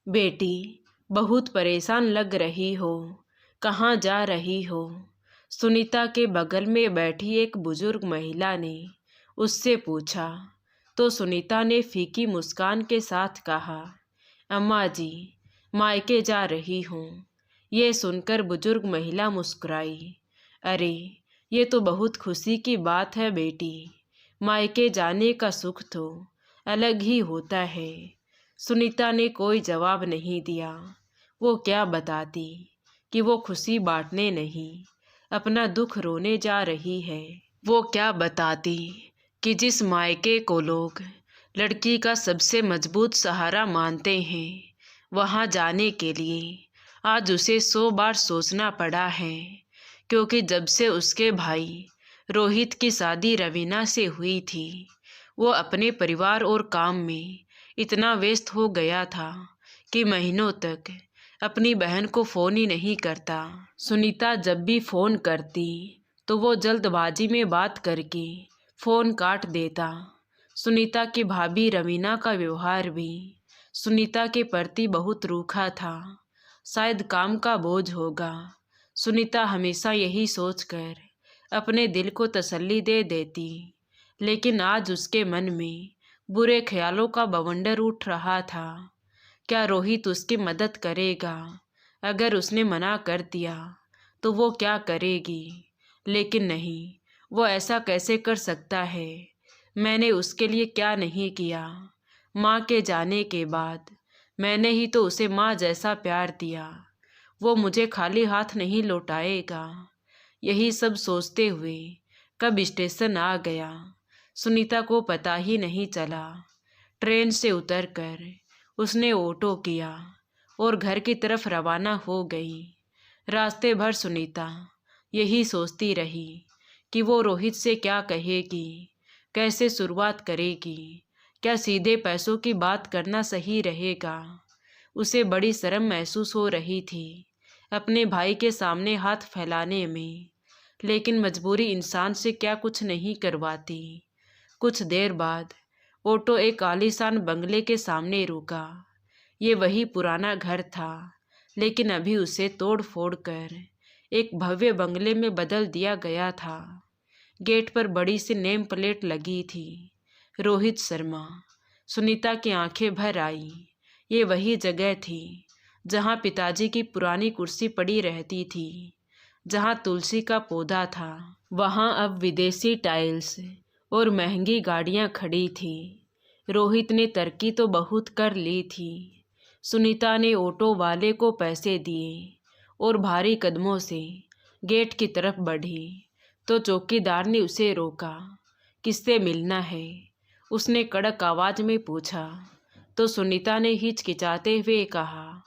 बेटी, बहुत परेशान लग रही हो, कहाँ जा रही हो? सुनीता के बगल में बैठी एक बुजुर्ग महिला ने उससे पूछा। तो सुनीता ने फीकी मुस्कान के साथ कहा, अम्मा जी, मायके जा रही हूँ। ये सुनकर बुजुर्ग महिला मुस्कुराई। अरे, ये तो बहुत खुशी की बात है बेटी। मायके जाने का सुख तो अलग ही होता है। सुनीता ने कोई जवाब नहीं दिया। वो क्या बताती कि वो खुशी बांटने नहीं, अपना दुख रोने जा रही है। वो क्या बताती कि जिस मायके को लोग लड़की का सबसे मजबूत सहारा मानते हैं, वहाँ जाने के लिए आज उसे 100 बार सोचना पड़ा है। क्योंकि जब से उसके भाई रोहित की शादी रवीना से हुई थी, वो अपने परिवार और काम में इतना व्यस्त हो गया था कि महीनों तक अपनी बहन को फ़ोन ही नहीं करता। सुनीता जब भी फ़ोन करती तो वो जल्दबाजी में बात करके फ़ोन काट देता। सुनीता की भाभी रवीना का व्यवहार भी सुनीता के प्रति बहुत रूखा था। शायद काम का बोझ होगा। सुनीता हमेशा यही सोचकर अपने दिल को तसल्ली दे देती, लेकिन आज उसके मन में बुरे ख्यालों का बवंडर उठ रहा था। क्या रोहित उसकी मदद करेगा? अगर उसने मना कर दिया तो वो क्या करेगी? लेकिन नहीं, वो ऐसा कैसे कर सकता है? मैंने उसके लिए क्या नहीं किया? माँ के जाने के बाद मैंने ही तो उसे माँ जैसा प्यार दिया। वो मुझे खाली हाथ नहीं लौटाएगा। यही सब सोचते हुए कब स्टेशन आ गया, सुनीता को पता ही नहीं चला। ट्रेन से उतरकर उसने ऑटो किया और घर की तरफ रवाना हो गई। रास्ते भर सुनीता यही सोचती रही कि वो रोहित से क्या कहेगी, कैसे शुरुआत करेगी। क्या सीधे पैसों की बात करना सही रहेगा? उसे बड़ी शर्म महसूस हो रही थी अपने भाई के सामने हाथ फैलाने में, लेकिन मजबूरी इंसान से क्या कुछ नहीं करवाती। कुछ देर बाद ऑटो एक आलीशान बंगले के सामने रुका। ये वही पुराना घर था, लेकिन अभी उसे तोड़ फोड़ कर एक भव्य बंगले में बदल दिया गया था। गेट पर बड़ी सी नेम प्लेट लगी थी, रोहित शर्मा। सुनीता की आंखें भर आई। ये वही जगह थी जहाँ पिताजी की पुरानी कुर्सी पड़ी रहती थी, जहाँ तुलसी का पौधा था। वहाँ अब विदेशी टाइल्स और महंगी गाड़ियाँ खड़ी थी। रोहित ने तरक्की तो बहुत कर ली थी। सुनीता ने ऑटो वाले को पैसे दिए और भारी कदमों से गेट की तरफ बढ़ी तो चौकीदार ने उसे रोका। किससे मिलना है? उसने कड़क आवाज में पूछा। तो सुनीता ने हिचकिचाते हुए कहा,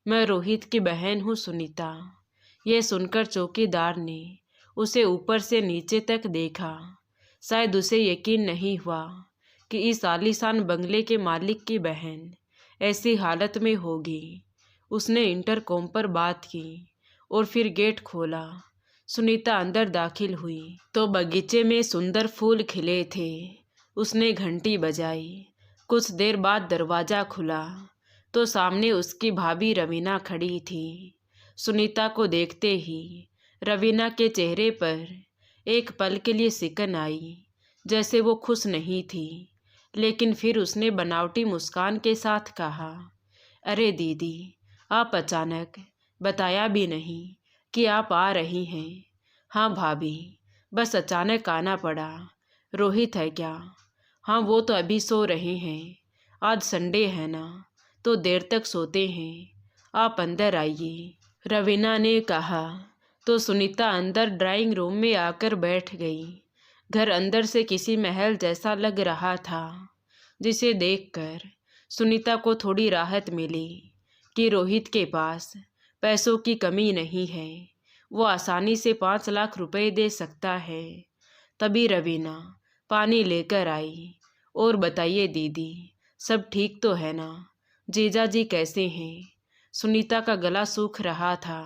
मैं रोहित की बहन हूँ सुनीता। यह सुनकर चौकीदार ने उसे ऊपर से नीचे तक देखा। शायद उसे यकीन नहीं हुआ कि इस आलीशान बंगले के मालिक की बहन ऐसी हालत में होगी। उसने इंटरकॉम पर बात की और फिर गेट खोला। सुनीता अंदर दाखिल हुई तो बगीचे में सुंदर फूल खिले थे। उसने घंटी बजाई। कुछ देर बाद दरवाज़ा खुला तो सामने उसकी भाभी रवीना खड़ी थी। सुनीता को देखते ही रवीना के चेहरे पर एक पल के लिए सिकन आई, जैसे वो खुश नहीं थी। लेकिन फिर उसने बनावटी मुस्कान के साथ कहा, अरे दीदी, आप अचानक बताया भी नहीं कि आप आ रही हैं। हाँ भाभी, बस अचानक आना पड़ा। रोहित है क्या? हाँ, वो तो अभी सो रहे हैं। आज संडे है ना, तो देर तक सोते हैं। आप अंदर आइए, रवीना ने कहा। तो सुनीता अंदर ड्राइंग रूम में आकर बैठ गई। घर अंदर से किसी महल जैसा लग रहा था, जिसे देखकर सुनीता को थोड़ी राहत मिली कि रोहित के पास पैसों की कमी नहीं है। वो आसानी से 5 लाख रुपए दे सकता है। तभी रवीना पानी लेकर आई। और बताइए दीदी, सब ठीक तो है ना? जीजा जी कैसे हैं? सुनीता का गला सूख रहा था।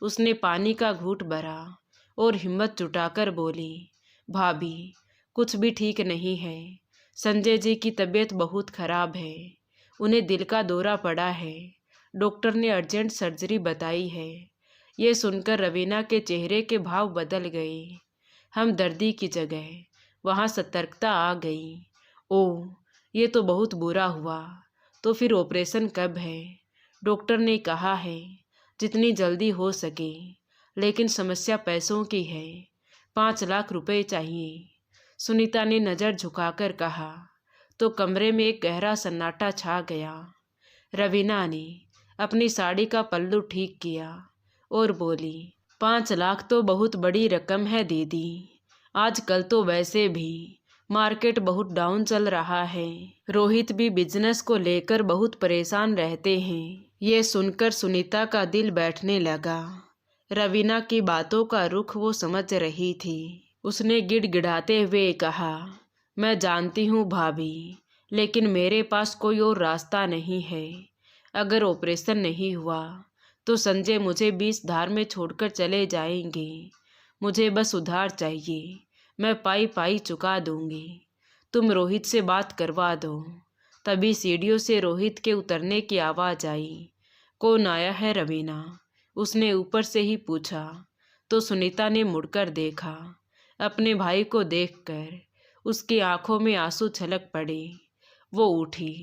उसने पानी का घूंट भरा और हिम्मत जुटाकर बोली, भाभी, कुछ भी ठीक नहीं है। संजय जी की तबीयत बहुत खराब है। उन्हें दिल का दौरा पड़ा है डॉक्टर ने अर्जेंट सर्जरी बताई है। ये सुनकर रवीना के चेहरे के भाव बदल गए। हमदर्दी की जगह वहाँ सतर्कता आ गई। ओह, ये तो बहुत बुरा हुआ। तो फिर ऑपरेशन कब है? डॉक्टर ने कहा है जितनी जल्दी हो सके, लेकिन समस्या पैसों की है। 5 लाख रुपए चाहिए। सुनीता ने नज़र झुकाकर कहा। तो कमरे में एक गहरा सन्नाटा छा गया। रवीना ने अपनी साड़ी का पल्लू ठीक किया और बोली, 5 लाख तो बहुत बड़ी रकम है दीदी। आजकल तो वैसे भी मार्केट बहुत डाउन चल रहा है। रोहित भी बिजनेस को लेकर बहुत परेशान रहते हैं। ये सुनकर सुनीता का दिल बैठने लगा। रवीना की बातों का रुख वो समझ रही थी। उसने गिड़गिड़ाते हुए कहा, मैं जानती हूँ भाभी, लेकिन मेरे पास कोई और रास्ता नहीं है। अगर ऑपरेशन नहीं हुआ तो संजय मुझे 20 धार में छोड़कर चले जाएंगे। मुझे बस उधार चाहिए, मैं पाई पाई चुका दूंगी। तुम रोहित से बात करवा दो। तभी सीढ़ियों से रोहित के उतरने की आवाज़ आई। कौन आया है रवीना? उसने ऊपर से ही पूछा। तो सुनीता ने मुड़कर देखा। अपने भाई को देखकर उसकी आंखों में आंसू छलक पड़े। वो उठी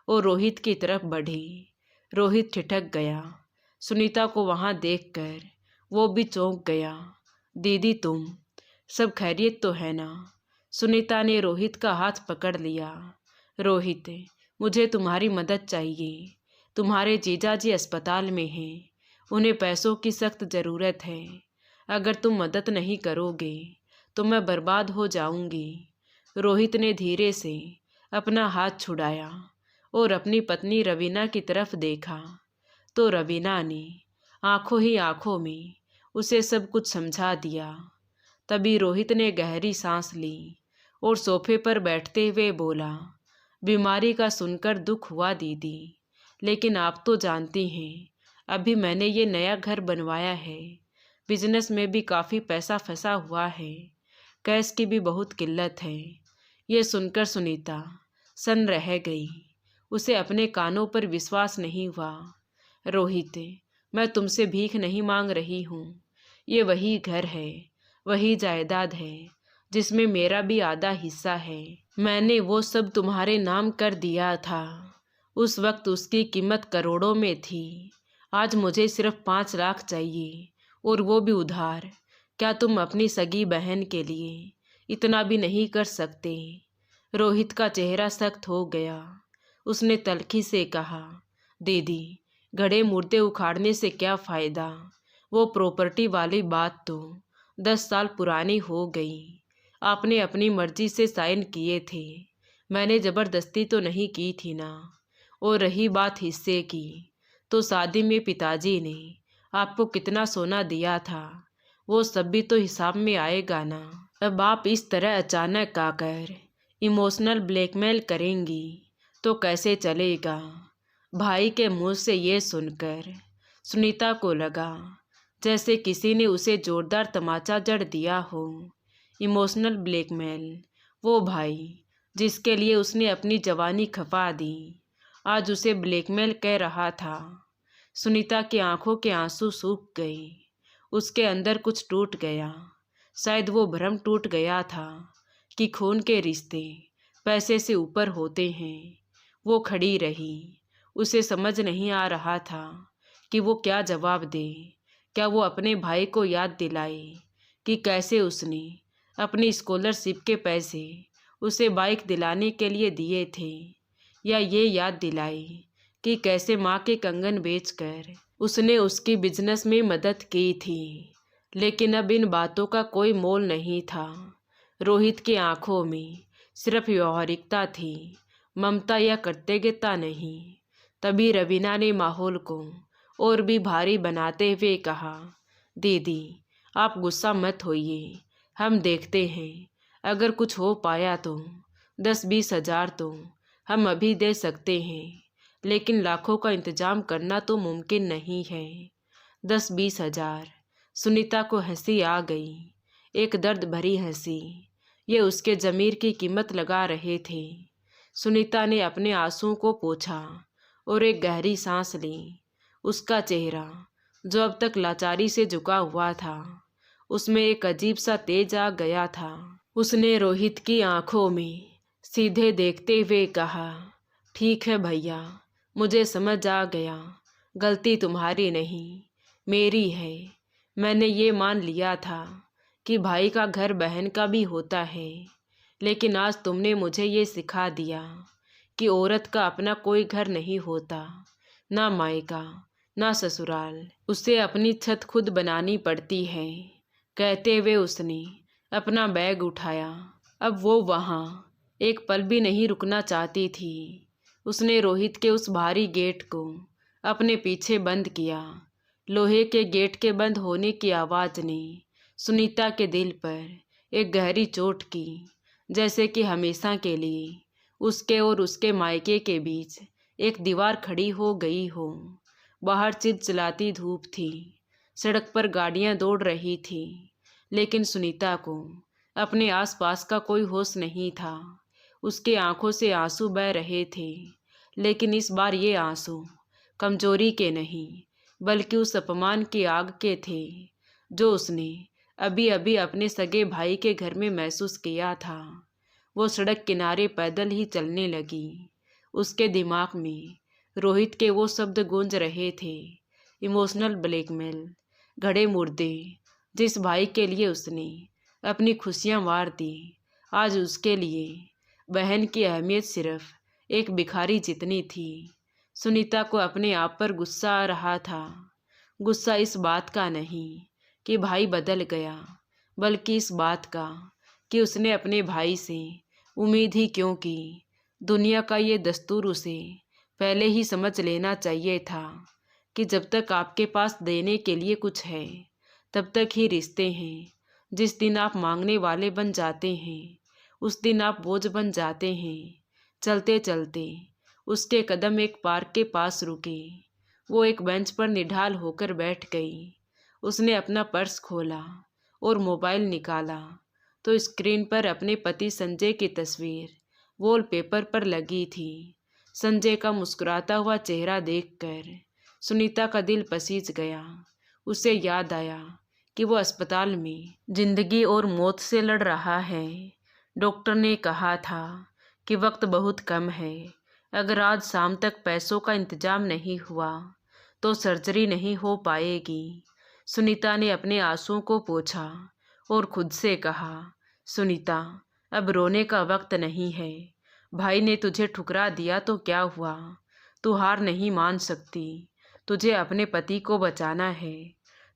और रोहित की तरफ बढ़ी। रोहित ठिठक गया। सुनीता को वहाँ देखकर वो भी चौंक गया। दीदी, तुम सब खैरियत तो है ना? सुनीता ने रोहित का हाथ पकड़ लिया। रोहित, मुझे तुम्हारी मदद चाहिए। तुम्हारे जीजाजी अस्पताल में हैं। उन्हें पैसों की सख्त ज़रूरत है। अगर तुम मदद नहीं करोगे तो मैं बर्बाद हो जाऊंगी। रोहित ने धीरे से अपना हाथ छुड़ाया और अपनी पत्नी रवीना की तरफ देखा। तो रवीना ने आंखों ही आंखों में उसे सब कुछ समझा दिया। तभी रोहित ने गहरी सांस ली और सोफे पर बैठते हुए बोला, बीमारी का सुनकर दुख हुआ दीदी, लेकिन आप तो जानती हैं अभी मैंने ये नया घर बनवाया है। बिजनेस में भी काफ़ी पैसा फंसा हुआ है। कैश की भी बहुत किल्लत है। ये सुनकर सुनीता सन्न रह गई। उसे अपने कानों पर विश्वास नहीं हुआ। रोहित, मैं तुमसे भीख नहीं मांग रही हूँ। ये वही घर है, वही जायदाद है जिसमें मेरा भी आधा हिस्सा है। मैंने वो सब तुम्हारे नाम कर दिया था। उस वक्त उसकी कीमत करोड़ों में थी। आज मुझे सिर्फ 5 लाख चाहिए, और वो भी उधार। क्या तुम अपनी सगी बहन के लिए इतना भी नहीं कर सकते? रोहित का चेहरा सख्त हो गया। उसने तल्खी से कहा, दीदी, गड़े मुर्दे उखाड़ने से क्या फ़ायदा? वो प्रॉपर्टी वाली बात तो 10 साल पुरानी हो गई। आपने अपनी मर्जी से साइन किए थे। मैंने ज़बरदस्ती तो नहीं की थी ना। और रही बात हिस्से की, तो शादी में पिताजी ने आपको कितना सोना दिया था, वो सब भी तो हिसाब में आएगा ना। अब आप इस तरह अचानक आकर इमोशनल ब्लैकमेल करेंगी तो कैसे चलेगा? भाई के मुंह से ये सुनकर सुनीता को लगा जैसे किसी ने उसे जोरदार तमाचा जड़ दिया हो। Emotional blackmail? वो भाई जिसके लिए उसने अपनी जवानी खपा दी, आज उसे ब्लैकमेल कह रहा था। सुनीता की आंखों के आंसू सूख गए। उसके अंदर कुछ टूट गया। शायद वो भ्रम टूट गया था कि खून के रिश्ते पैसे से ऊपर होते हैं। वो खड़ी रही। उसे समझ नहीं आ रहा था कि वो क्या जवाब दे। क्या वो अपने भाई को याद दिलाए कि कैसे उसने अपनी स्कॉलरशिप के पैसे उसे बाइक दिलाने के लिए दिए थे, या ये याद दिलाए कि कैसे माँ के कंगन बेचकर उसने उसकी बिजनेस में मदद की थी। लेकिन अब इन बातों का कोई मोल नहीं था। रोहित की आंखों में सिर्फ व्यावहारिकता थी, ममता या कृतज्ञता नहीं। तभी रवीना ने माहौल को और भी भारी बनाते हुए कहा, दीदी, आप गुस्सा मत होइए। हम देखते हैं, अगर कुछ हो पाया तो 10-20 हज़ार तो हम अभी दे सकते हैं, लेकिन लाखों का इंतजाम करना तो मुमकिन नहीं है। 10-20 हज़ार? सुनीता को हंसी आ गई, एक दर्द भरी हंसी। ये उसके ज़मीर की कीमत लगा रहे थे। सुनीता ने अपने आंसुओं को पोंछा और एक गहरी सांस ली। उसका चेहरा, जो अब तक लाचारी से झुका हुआ था, उसमें एक अजीब सा तेज आ गया था। उसने रोहित की आंखों में सीधे देखते हुए कहा, ठीक है भैया, मुझे समझ आ गया, गलती तुम्हारी नहीं, मेरी है। मैंने ये मान लिया था कि भाई का घर बहन का भी होता है, लेकिन आज तुमने मुझे ये सिखा दिया कि औरत का अपना कोई घर नहीं होता, ना मायका ना ससुराल, उसे अपनी छत खुद बनानी पड़ती है। कहते हुए उसने अपना बैग उठाया। अब वो वहाँ एक पल भी नहीं रुकना चाहती थी। उसने रोहित के उस भारी गेट को अपने पीछे बंद किया। लोहे के गेट के बंद होने की आवाज़ ने सुनीता के दिल पर एक गहरी चोट की, जैसे कि हमेशा के लिए उसके और उसके मायके के बीच एक दीवार खड़ी हो गई हो। बाहर चिलचिलाती धूप थी, सड़क पर गाड़ियां दौड़ रही थी, लेकिन सुनीता को अपने आसपास का कोई होश नहीं था। उसके आंखों से आंसू बह रहे थे, लेकिन इस बार ये आंसू कमजोरी के नहीं, बल्कि उस अपमान की आग के थे जो उसने अभी अभी अपने सगे भाई के घर में महसूस किया था। वो सड़क किनारे पैदल ही चलने लगी। उसके दिमाग में रोहित के वो शब्द गूंज रहे थे, इमोशनल ब्लैकमेल, घड़े मुर्दे। जिस भाई के लिए उसने अपनी खुशियां वार दी, आज उसके लिए बहन की अहमियत सिर्फ एक भिखारी जितनी थी। सुनीता को अपने आप पर गुस्सा आ रहा था। गुस्सा इस बात का नहीं कि भाई बदल गया, बल्कि इस बात का कि उसने अपने भाई से उम्मीद ही क्यों की। दुनिया का ये दस्तूर उसे पहले ही समझ लेना चाहिए था कि जब तक आपके पास देने के लिए कुछ है, तब तक ही रिश्ते हैं। जिस दिन आप मांगने वाले बन जाते हैं, उस दिन आप बोझ बन जाते हैं। चलते चलते उसके कदम एक पार्क के पास रुके। वो एक बेंच पर निढाल होकर बैठ गई। उसने अपना पर्स खोला और मोबाइल निकाला तो स्क्रीन पर अपने पति संजय की तस्वीर वॉलपेपर पर लगी थी। संजय का मुस्कुराता हुआ चेहरा देखकर सुनीता का दिल पसीज गया। उसे याद आया कि वो अस्पताल में जिंदगी और मौत से लड़ रहा है। डॉक्टर ने कहा था कि वक्त बहुत कम है। अगर आज शाम तक पैसों का इंतजाम नहीं हुआ तो सर्जरी नहीं हो पाएगी। सुनीता ने अपने आंसुओं को पोंछा और खुद से कहा, सुनीता, अब रोने का वक्त नहीं है। भाई ने तुझे ठुकरा दिया तो क्या हुआ, तू हार नहीं मान सकती। तुझे अपने पति को बचाना है,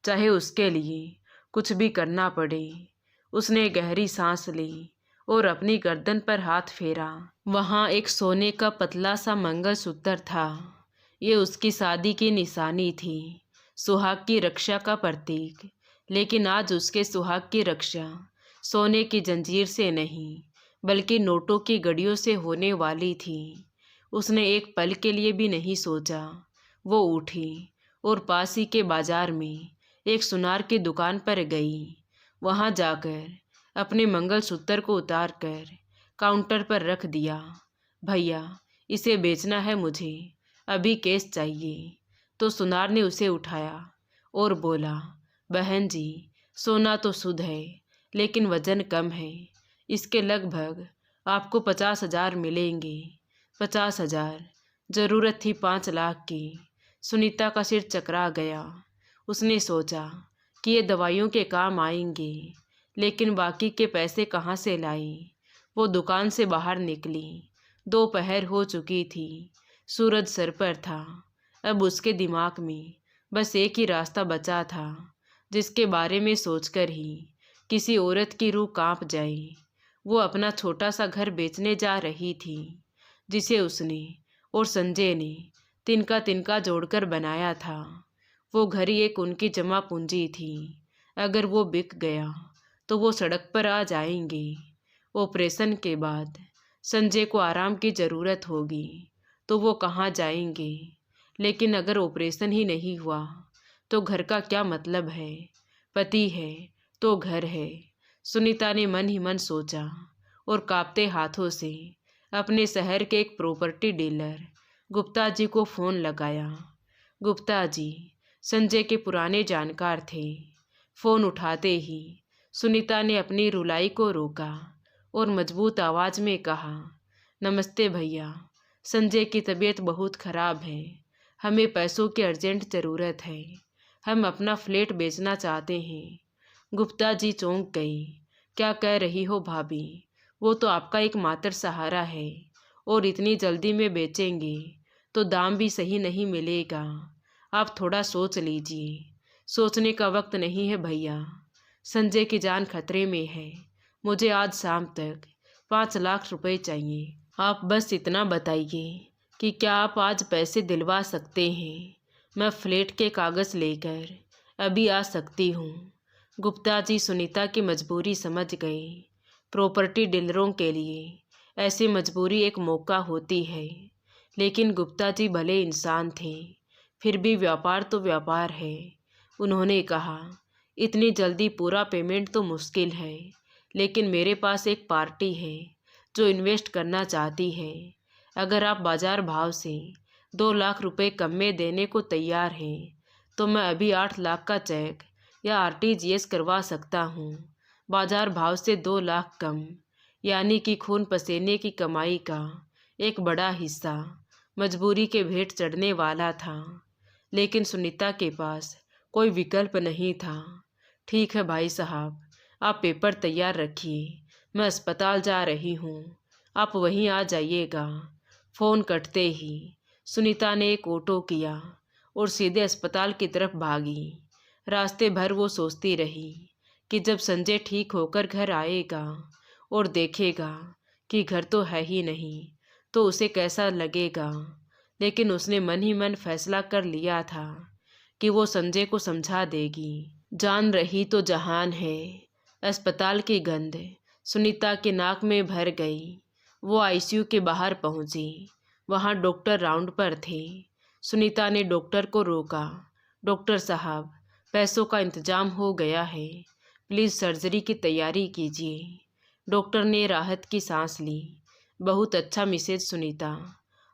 चाहे उसके लिए कुछ भी करना पड़े। उसने गहरी सांस ली और अपनी गर्दन पर हाथ फेरा। वहाँ एक सोने का पतला सा मंगलसूत्र था। ये उसकी शादी की निशानी थी, सुहाग की रक्षा का प्रतीक। लेकिन आज उसके सुहाग की रक्षा सोने की जंजीर से नहीं, बल्कि नोटों की गड़ियों से होने वाली थी। उसने एक पल के लिए भी नहीं सोचा। वो उठी और पास ही के बाजार में एक सुनार की दुकान पर गई। वहां जाकर अपने मंगलसूत्र को उतार कर काउंटर पर रख दिया। भैया, इसे बेचना है मुझे, अभी कैश चाहिए। तो सुनार ने उसे उठाया और बोला, बहन जी, सोना तो शुद्ध है, लेकिन वजन कम है। इसके लगभग आपको 50,000 मिलेंगे। 50,000? ज़रूरत थी 5 लाख की। सुनीता का सिर चकरा गया। उसने सोचा कि ये दवाइयों के काम आएंगे, लेकिन बाकी के पैसे कहाँ से लाई। वो दुकान से बाहर निकली। दोपहर हो चुकी थी, सूरज सर पर था। अब उसके दिमाग में बस एक ही रास्ता बचा था, जिसके बारे में सोचकर ही किसी औरत की रूह कांप जाए। वो अपना छोटा सा घर बेचने जा रही थी, जिसे उसने और संजय ने तिनका तिनका जोड़कर बनाया था। वो घर ही एक उनकी जमा पूंजी थी। अगर वो बिक गया तो वो सड़क पर आ जाएंगे। ऑपरेशन के बाद संजय को आराम की ज़रूरत होगी तो वो कहाँ जाएंगे। लेकिन अगर ऑपरेशन ही नहीं हुआ तो घर का क्या मतलब है। पति है तो घर है। सुनीता ने मन ही मन सोचा और कांपते हाथों से अपने शहर के एक प्रॉपर्टी डीलर गुप्ता जी को फ़ोन लगाया। गुप्ता जी संजय के पुराने जानकार थे। फोन उठाते ही सुनीता ने अपनी रुलाई को रोका और मजबूत आवाज में कहा, नमस्ते भैया, संजय की तबीयत बहुत खराब है। हमें पैसों की अर्जेंट ज़रूरत है। हम अपना फ्लैट बेचना चाहते हैं। गुप्ता जी चौंक गई। क्या कह रही हो भाभी? वो तो आपका एकमात्र सहारा है और इतनी जल्दी में बेचेंगे तो दाम भी सही नहीं मिलेगा। आप थोड़ा सोच लीजिए। सोचने का वक्त नहीं है भैया। संजय की जान खतरे में है। मुझे आज शाम तक 5 लाख रुपए चाहिए। आप बस इतना बताइए कि क्या आप आज पैसे दिलवा सकते हैं? मैं फ्लैट के कागज़ लेकर अभी आ सकती हूँ। गुप्ता जी सुनीता की मजबूरी समझ गए। प्रॉपर्टी डीलरों के लिए ऐसी मजबूरी एक मौका होती है, लेकिन गुप्ता जी भले इंसान थे, फिर भी व्यापार तो व्यापार है। उन्होंने कहा, इतनी जल्दी पूरा पेमेंट तो मुश्किल है, लेकिन मेरे पास एक पार्टी है जो इन्वेस्ट करना चाहती है। अगर आप बाज़ार भाव से 2 लाख रुपए कम में देने को तैयार हैं तो मैं अभी 8 लाख का चेक या आरटीजीएस करवा सकता हूँ। बाज़ार भाव से 2 लाख कम, यानी कि खून पसीने की कमाई का एक बड़ा हिस्सा मजबूरी के भेंट चढ़ने वाला था। लेकिन सुनीता के पास कोई विकल्प नहीं था। ठीक है भाई साहब, आप पेपर तैयार रखिए, मैं अस्पताल जा रही हूँ, आप वहीं आ जाइएगा। फ़ोन कटते ही सुनीता ने एक ऑटो किया और सीधे अस्पताल की तरफ भागी। रास्ते भर वो सोचती रही कि जब संजय ठीक होकर घर आएगा और देखेगा कि घर तो है ही नहीं तो उसे कैसा लगेगा। लेकिन उसने मन ही मन फैसला कर लिया था कि वो संजय को समझा देगी। जान रही तो जहान है। अस्पताल की गंध सुनीता के नाक में भर गई। वो आईसीयू के बाहर पहुंची। वहां डॉक्टर राउंड पर थे। सुनीता ने डॉक्टर को रोका। डॉक्टर साहब, पैसों का इंतजाम हो गया है, प्लीज़ सर्जरी की तैयारी कीजिए। डॉक्टर ने राहत की सांस ली। बहुत अच्छा मिसेज सुनीता,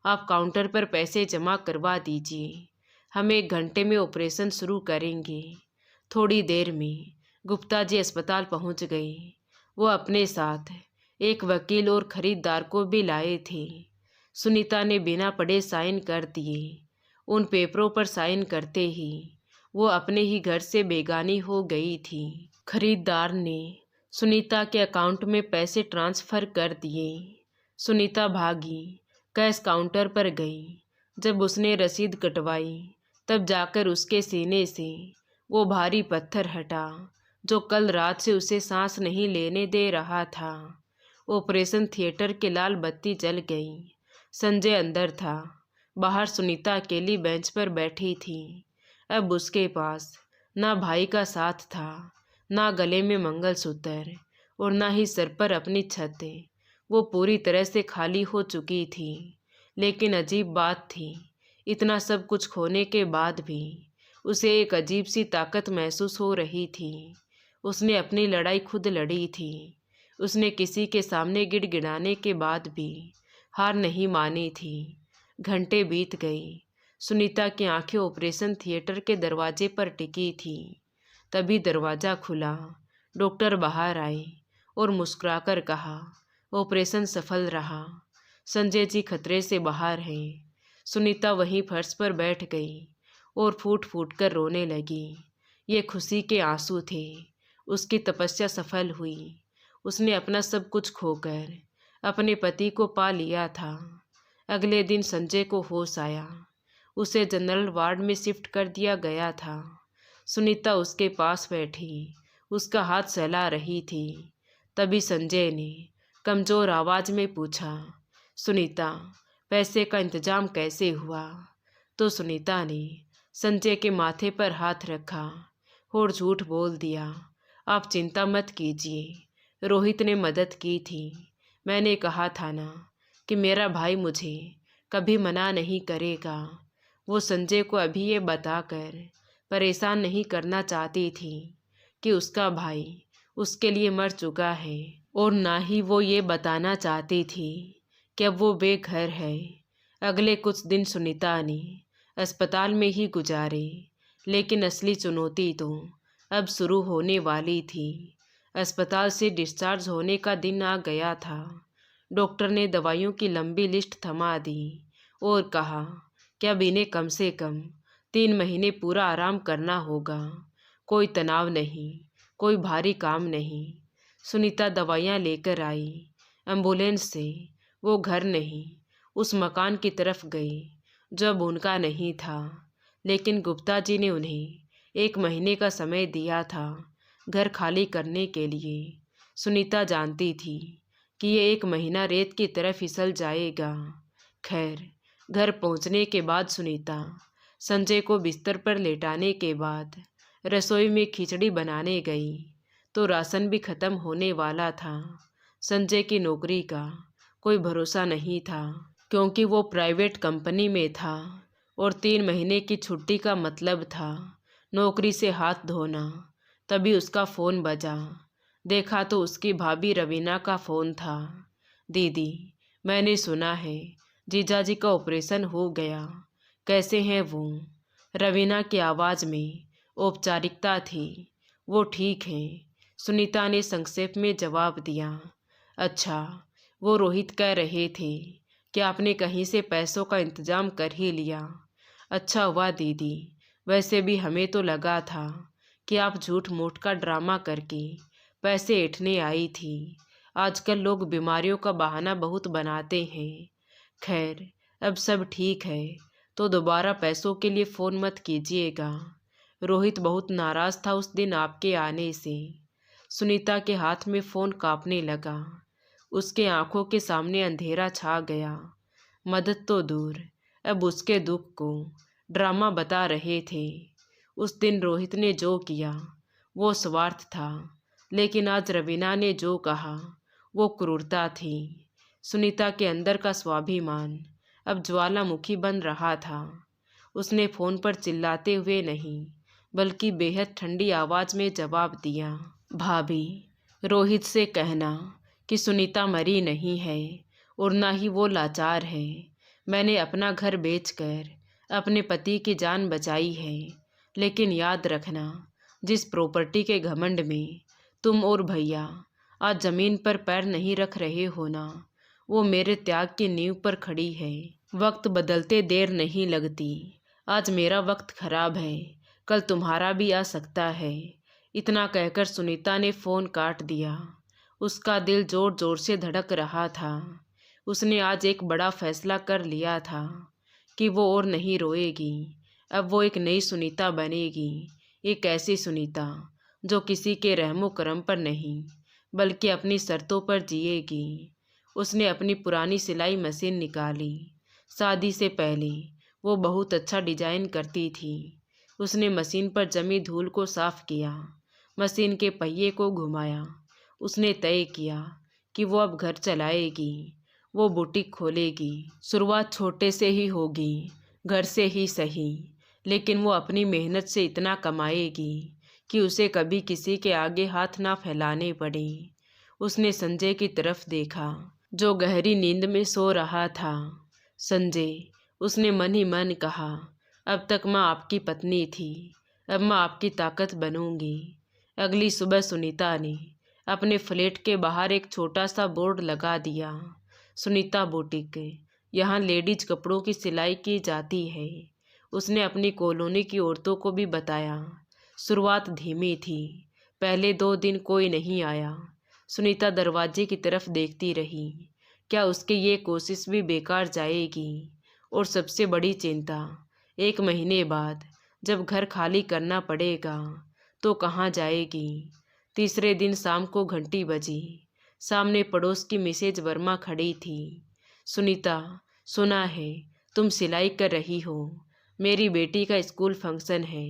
आप काउंटर पर पैसे जमा करवा दीजिए। हम 1 घंटे में ऑपरेशन शुरू करेंगे। थोड़ी देर में गुप्ता जी अस्पताल पहुंच गए। वो अपने साथ एक वकील और खरीदार को भी लाए थे। सुनीता ने बिना पढ़े साइन कर दिए। उन पेपरों पर साइन करते ही वो अपने ही घर से बेगानी हो गई थी। खरीदार ने सुनीता के अकाउंट में पैसे ट्रांसफ़र कर दिए। सुनीता भागी, कैश काउंटर पर गई। जब उसने रसीद कटवाई तब जाकर उसके सीने से वो भारी पत्थर हटा जो कल रात से उसे सांस नहीं लेने दे रहा था। ऑपरेशन थिएटर की लाल बत्ती जल गई। संजय अंदर था। बाहर सुनीता अकेली बेंच पर बैठी थी। अब उसके पास ना भाई का साथ था, ना गले में मंगलसूत्र और ना ही सर पर अपनी छत। वो पूरी तरह से खाली हो चुकी थी। लेकिन अजीब बात थी, इतना सब कुछ खोने के बाद भी उसे एक अजीब सी ताकत महसूस हो रही थी। उसने अपनी लड़ाई खुद लड़ी थी। उसने किसी के सामने गिड़गिड़ाने के बाद भी हार नहीं मानी थी। घंटे बीत गई। सुनीता की आंखें ऑपरेशन थिएटर के दरवाजे पर टिकी थी। तभी दरवाज़ा खुला। डॉक्टर बाहर आए और मुस्कुराकर कहा, ऑपरेशन सफल रहा। संजय जी खतरे से बाहर हैं। सुनीता वहीं फर्श पर बैठ गई और फूट फूट कर रोने लगी। ये खुशी के आंसू थे। उसकी तपस्या सफल हुई। उसने अपना सब कुछ खोकर अपने पति को पा लिया था। अगले दिन संजय को होश आया। उसे जनरल वार्ड में शिफ्ट कर दिया गया था। सुनीता उसके पास बैठी, उसका हाथ सहला रही थी। तभी संजय ने कमज़ोर आवाज़ में पूछा, सुनीता, पैसे का इंतजाम कैसे हुआ? तो सुनीता ने संजय के माथे पर हाथ रखा और झूठ बोल दिया, आप चिंता मत कीजिए, रोहित ने मदद की थी। मैंने कहा था ना कि मेरा भाई मुझे कभी मना नहीं करेगा। वो संजय को अभी ये बताकर परेशान नहीं करना चाहती थी कि उसका भाई उसके लिए मर चुका है, और ना ही वो ये बताना चाहती थी कि अब वो बेघर है। अगले कुछ दिन सुनीता ने अस्पताल में ही गुजारे, लेकिन असली चुनौती तो अब शुरू होने वाली थी। अस्पताल से डिस्चार्ज होने का दिन आ गया था। डॉक्टर ने दवाइयों की लंबी लिस्ट थमा दी और कहा कि अब इन्हें कम से कम 3 महीने पूरा आराम करना होगा। कोई तनाव नहीं, कोई भारी काम नहीं। सुनीता दवाइयाँ लेकर आई। एम्बुलेंस से वो घर नहीं, उस मकान की तरफ गई जो अब उनका नहीं था। लेकिन गुप्ता जी ने उन्हें 1 महीने का समय दिया था घर खाली करने के लिए। सुनीता जानती थी कि ये 1 महीना रेत की तरह फिसल जाएगा। खैर, घर पहुंचने के बाद सुनीता संजय को बिस्तर पर लेटाने के बाद रसोई में खिचड़ी बनाने गई तो राशन भी खत्म होने वाला था। संजय की नौकरी का कोई भरोसा नहीं था, क्योंकि वो प्राइवेट कंपनी में था और 3 महीने की छुट्टी का मतलब था नौकरी से हाथ धोना। तभी उसका फ़ोन बजा। देखा तो उसकी भाभी रवीना का फ़ोन था। दीदी, मैंने सुना है जीजाजी का ऑपरेशन हो गया, कैसे हैं वो? रवीना की आवाज़ में औपचारिकता थी। वो ठीक हैं, सुनीता ने संक्षेप में जवाब दिया। अच्छा, वो रोहित कह रहे थे कि आपने कहीं से पैसों का इंतजाम कर ही लिया। अच्छा हुआ दीदी, वैसे भी हमें तो लगा था कि आप झूठ मूठ का ड्रामा करके पैसे ऐंठने आई थी। आजकल लोग बीमारियों का बहाना बहुत बनाते हैं। खैर, अब सब ठीक है तो दोबारा पैसों के लिए फ़ोन मत कीजिएगा। रोहित बहुत नाराज़ था उस दिन आपके आने से। सुनीता के हाथ में फ़ोन कांपने लगा। उसके आंखों के सामने अंधेरा छा गया। मदद तो दूर, अब उसके दुख को ड्रामा बता रहे थे। उस दिन रोहित ने जो किया वो स्वार्थ था, लेकिन आज रवीना ने जो कहा वो क्रूरता थी। सुनीता के अंदर का स्वाभिमान अब ज्वालामुखी बन रहा था। उसने फ़ोन पर चिल्लाते हुए नहीं, बल्कि बेहद ठंडी आवाज़ में जवाब दिया। भाभी, रोहित से कहना कि सुनीता मरी नहीं है और ना ही वो लाचार है। मैंने अपना घर बेचकर अपने पति की जान बचाई है, लेकिन याद रखना, जिस प्रॉपर्टी के घमंड में तुम और भैया आज ज़मीन पर पैर नहीं रख रहे हो ना, वो मेरे त्याग की नींव पर खड़ी है। वक्त बदलते देर नहीं लगती। आज मेरा वक्त खराब है, कल तुम्हारा भी आ सकता है। इतना कहकर सुनीता ने फ़ोन काट दिया। उसका दिल ज़ोर ज़ोर से धड़क रहा था। उसने आज एक बड़ा फैसला कर लिया था कि वो और नहीं रोएगी। अब वो एक नई सुनीता बनेगी, एक ऐसी सुनीता जो किसी के रहमो करम पर नहीं, बल्कि अपनी शर्तों पर जिएगी। उसने अपनी पुरानी सिलाई मशीन निकाली। शादी से पहले वो बहुत अच्छा डिजाइन करती थी। उसने मशीन पर जमी धूल को साफ किया, मशीन के पहिए को घुमाया। उसने तय किया कि वो अब घर चलाएगी, वो बुटीक खोलेगी। शुरुआत छोटे से ही होगी, घर से ही सही, लेकिन वो अपनी मेहनत से इतना कमाएगी कि उसे कभी किसी के आगे हाथ ना फैलाने पड़े। उसने संजय की तरफ देखा, जो गहरी नींद में सो रहा था। संजय, उसने मन ही मन कहा, अब तक माँ आपकी पत्नी थी, अब मैं आपकी ताकत बनूंगी। अगली सुबह सुनीता ने अपने फ्लैट के बाहर एक छोटा सा बोर्ड लगा दिया, सुनीता बुटीक, यहाँ लेडीज कपड़ों की सिलाई की जाती है। उसने अपनी कॉलोनी की औरतों को भी बताया। शुरुआत धीमी थी, पहले 2 दिन कोई नहीं आया। सुनीता दरवाजे की तरफ देखती रही, क्या उसकी ये कोशिश भी बेकार जाएगी? और सबसे बड़ी चिंता, 1 महीने बाद जब घर खाली करना पड़ेगा तो कहाँ जाएगी? तीसरे दिन शाम को घंटी बजी। सामने पड़ोस की मिसेज वर्मा खड़ी थी। सुनीता, सुना है तुम सिलाई कर रही हो, मेरी बेटी का स्कूल फंक्शन है,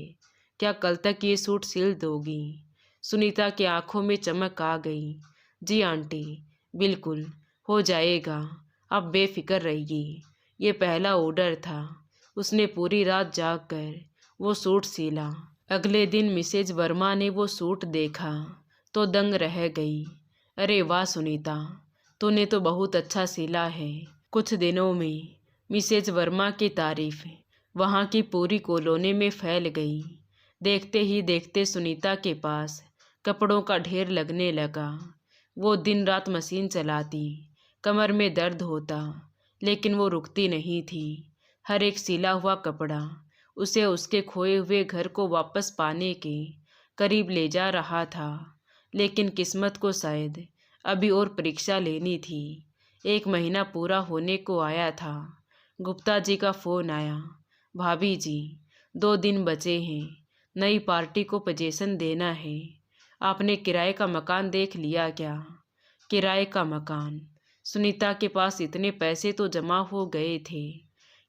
क्या कल तक ये सूट सिल दोगी? सुनीता की आंखों में चमक आ गई। जी आंटी, बिल्कुल हो जाएगा, आप बेफिक्र रहिए। ये पहला ऑर्डर था। उसने पूरी रात जाग कर वो सूट सिला। अगले दिन मिसेज वर्मा ने वो सूट देखा तो दंग रह गई। अरे वाह सुनीता, तूने तो बहुत अच्छा सिला है। कुछ दिनों में मिसेज वर्मा की तारीफ वहाँ की पूरी कॉलोनी में फैल गई। देखते ही देखते सुनीता के पास कपड़ों का ढेर लगने लगा। वो दिन रात मशीन चलाती, कमर में दर्द होता, लेकिन वो रुकती नहीं थी। हर एक सिला हुआ कपड़ा उसे उसके खोए हुए घर को वापस पाने के करीब ले जा रहा था। लेकिन किस्मत को शायद अभी और परीक्षा लेनी थी। 1 महीना पूरा होने को आया था। गुप्ता जी का फ़ोन आया। भाभी जी, 2 दिन बचे हैं, नई पार्टी को पोजीशन देना है। आपने किराए का मकान देख लिया क्या? किराए का मकान? सुनीता के पास इतने पैसे तो जमा हो गए थे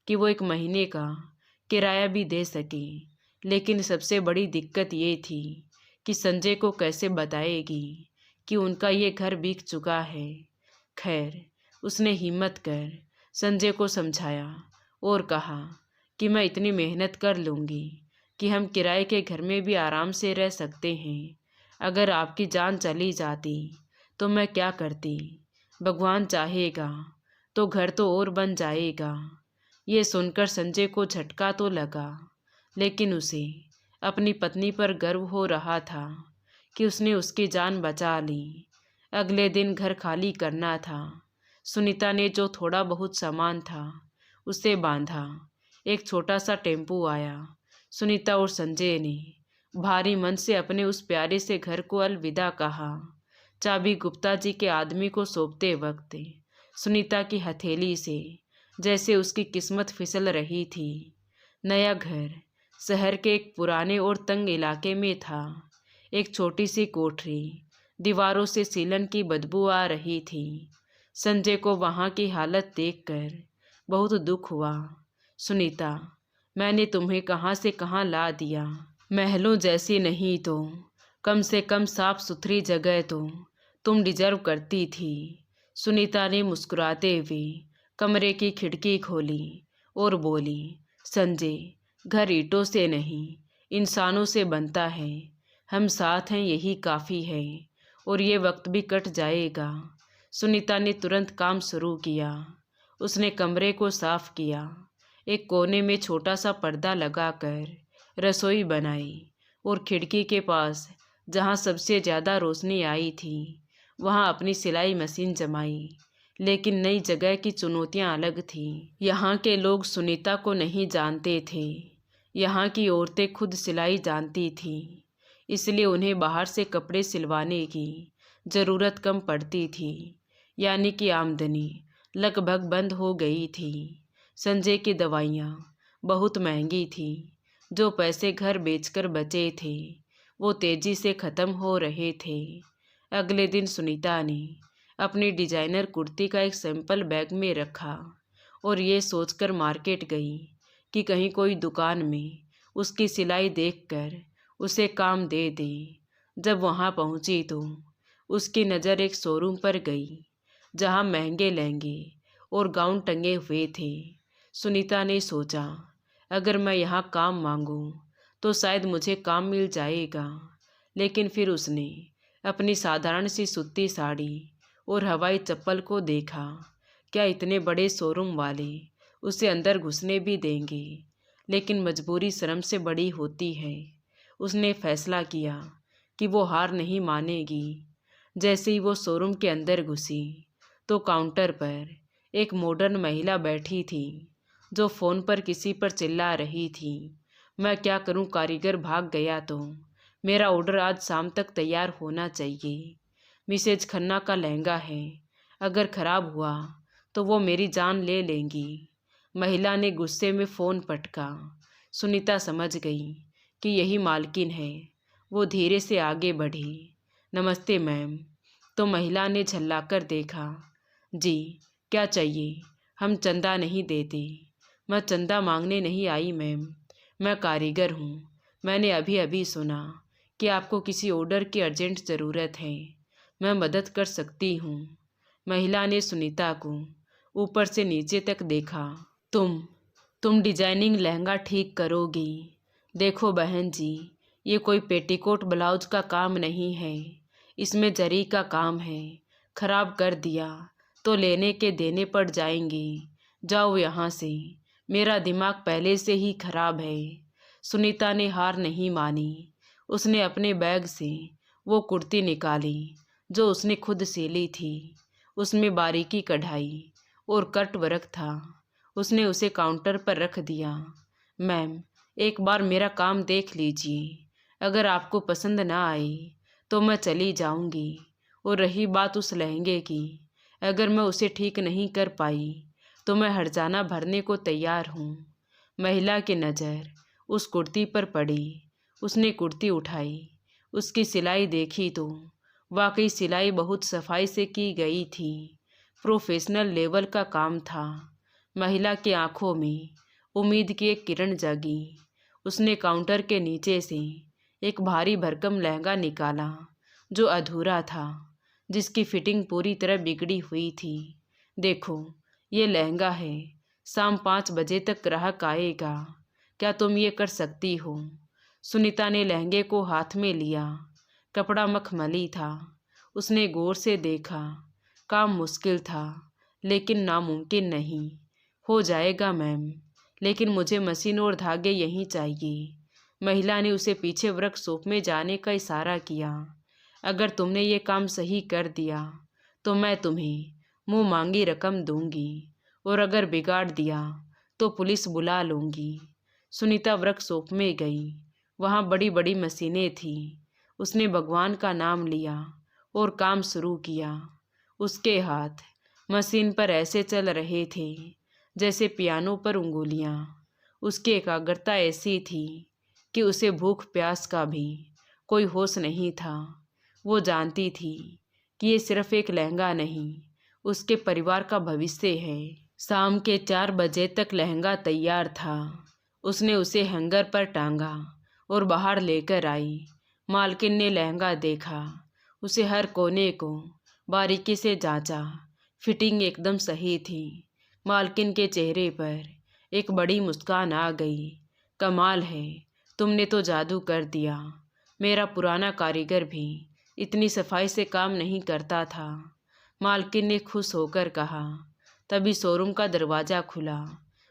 कि वो 1 महीने का किराया भी दे सके। लेकिन सबसे बड़ी दिक्कत ये थी कि संजय को कैसे बताएगी कि उनका ये घर बिक चुका है। खैर, उसने हिम्मत कर संजय को समझाया और कहा कि मैं इतनी मेहनत कर लूँगी कि हम किराए के घर में भी आराम से रह सकते हैं। अगर आपकी जान चली जाती तो मैं क्या करती? भगवान चाहेगा तो घर तो और बन जाएगा। ये सुनकर संजय को झटका तो लगा, लेकिन उसे अपनी पत्नी पर गर्व हो रहा था कि उसने उसकी जान बचा ली। अगले दिन घर खाली करना था। सुनीता ने जो थोड़ा बहुत सामान था उसे बांधा। एक छोटा सा टेम्पू आया। सुनीता और संजय ने भारी मन से अपने उस प्यारे से घर को अलविदा कहा। चाबी गुप्ता जी के आदमी को सौंपते वक्त सुनीता की हथेली से जैसे उसकी किस्मत फिसल रही थी। नया घर शहर के एक पुराने और तंग इलाके में था। एक छोटी सी कोठरी, दीवारों से सीलन की बदबू आ रही थी। संजय को वहाँ की हालत देखकर बहुत दुख हुआ। सुनीता, मैंने तुम्हें कहाँ से कहाँ ला दिया। महलों जैसी नहीं तो कम से कम साफ सुथरी जगह तो तुम डिजर्व करती थी। सुनीता ने मुस्कुराते हुए कमरे की खिड़की खोली और बोली, संजय, घर ईंटों से नहीं इंसानों से बनता है। हम साथ हैं, यही काफ़ी है, और ये वक्त भी कट जाएगा। सुनीता ने तुरंत काम शुरू किया। उसने कमरे को साफ किया, एक कोने में छोटा सा पर्दा लगाकर रसोई बनाई और खिड़की के पास जहाँ सबसे ज़्यादा रोशनी आई थी वहाँ अपनी सिलाई मशीन जमाई। लेकिन नई जगह की चुनौतियाँ अलग थीं। यहाँ के लोग सुनीता को नहीं जानते थे। यहाँ की औरतें खुद सिलाई जानती थीं, इसलिए उन्हें बाहर से कपड़े सिलवाने की ज़रूरत कम पड़ती थी। यानी कि आमदनी लगभग बंद हो गई थी। संजय की दवाइयाँ बहुत महंगी थी। जो पैसे घर बेचकर बचे थे वो तेज़ी से ख़त्म हो रहे थे। अगले दिन सुनीता ने अपनी डिजाइनर कुर्ती का एक सैंपल बैग में रखा और ये सोचकर मार्केट गई कि कहीं कोई दुकान में उसकी सिलाई देखकर उसे काम दे दे। जब वहाँ पहुँची तो उसकी नज़र एक शोरूम पर गई जहाँ महंगे लहंगे और गाउन टंगे हुए थे। सुनीता ने सोचा, अगर मैं यहाँ काम मांगूं तो शायद मुझे काम मिल जाएगा। लेकिन फिर उसने अपनी साधारण सी सूती साड़ी और हवाई चप्पल को देखा। क्या इतने बड़े शोरूम वाले उसे अंदर घुसने भी देंगे? लेकिन मजबूरी शर्म से बड़ी होती है। उसने फैसला किया कि वो हार नहीं मानेगी। जैसे ही वो शोरूम के अंदर घुसी तो काउंटर पर एक मॉडर्न महिला बैठी थी जो फ़ोन पर किसी पर चिल्ला रही थी। मैं क्या करूं, कारीगर भाग गया तो मेरा ऑर्डर आज शाम तक तैयार होना चाहिए। मिसेज खन्ना का लहंगा है, अगर ख़राब हुआ तो वो मेरी जान ले लेंगी। महिला ने गुस्से में फ़ोन पटका। सुनीता समझ गई कि यही मालकिन है। वो धीरे से आगे बढ़ी। नमस्ते मैम। तो महिला ने झल्लाकर देखा। जी, क्या चाहिए? हम चंदा नहीं देते। मैं चंदा मांगने नहीं आई मैम, मैं कारीगर हूँ। मैंने अभी अभी सुना कि आपको किसी ऑर्डर की अर्जेंट ज़रूरत है। मैं मदद कर सकती हूँ। महिला ने सुनीता को ऊपर से नीचे तक देखा। तुम डिजाइनिंग लहंगा ठीक करोगी? देखो बहन जी, ये कोई पेटीकोट ब्लाउज का काम नहीं है, इसमें जरी का काम है। खराब कर दिया तो लेने के देने पड़ जाएंगे। जाओ यहाँ से, मेरा दिमाग पहले से ही खराब है। सुनीता ने हार नहीं मानी। उसने अपने बैग से वो कुर्ती निकाली जो उसने खुद सिली थी। उसमें बारीकी कढ़ाई और कट वर्क था। उसने उसे काउंटर पर रख दिया। मैम, एक बार मेरा काम देख लीजिए। अगर आपको पसंद ना आए तो मैं चली जाऊंगी। और रही बात उस लहंगे की, अगर मैं उसे ठीक नहीं कर पाई तो मैं हर्जाना भरने को तैयार हूँ। महिला की नज़र उस कुर्ती पर पड़ी। उसने कुर्ती उठाई, उसकी सिलाई देखी तो वाकई सिलाई बहुत सफाई से की गई थी। प्रोफेशनल लेवल का काम था। महिला की आंखों में उम्मीद की एक किरण जगी। उसने काउंटर के नीचे से एक भारी भरकम लहंगा निकाला जो अधूरा था, जिसकी फिटिंग पूरी तरह बिगड़ी हुई थी। देखो, ये लहंगा है। शाम 5 बजे तक ग्राहक आएगा। क्या तुम ये कर सकती हो? सुनीता ने लहंगे को हाथ में लिया। कपड़ा मखमली था। उसने गौर से देखा। काम मुश्किल था, लेकिन नामुमकिन नहीं। हो जाएगा मैम, लेकिन मुझे मशीन और धागे यहीं चाहिए। महिला ने उसे पीछे वर्कशॉप में जाने का इशारा किया। अगर तुमने ये काम सही कर दिया तो मैं तुम्हें मुंह मांगी रकम दूंगी, और अगर बिगाड़ दिया तो पुलिस बुला लूंगी। सुनीता वर्कशॉप में गई। वहाँ बड़ी बड़ी मशीनें थीं। उसने भगवान का नाम लिया और काम शुरू किया। उसके हाथ मशीन पर ऐसे चल रहे थे जैसे पियानो पर उंगलियां। उसकी एकाग्रता ऐसी थी कि उसे भूख प्यास का भी कोई होश नहीं था। वो जानती थी कि ये सिर्फ एक लहंगा नहीं, उसके परिवार का भविष्य है। शाम के 4 बजे तक लहंगा तैयार था। उसने उसे हैंगर पर टांगा और बाहर लेकर आई। मालकिन ने लहंगा देखा। उसे हर कोने को बारीकी से जांचा। फिटिंग एकदम सही थी। मालकिन के चेहरे पर एक बड़ी मुस्कान आ गई। कमाल है, तुमने तो जादू कर दिया। मेरा पुराना कारीगर भी इतनी सफाई से काम नहीं करता था। मालकिन ने खुश होकर कहा। तभी शोरूम का दरवाज़ा खुला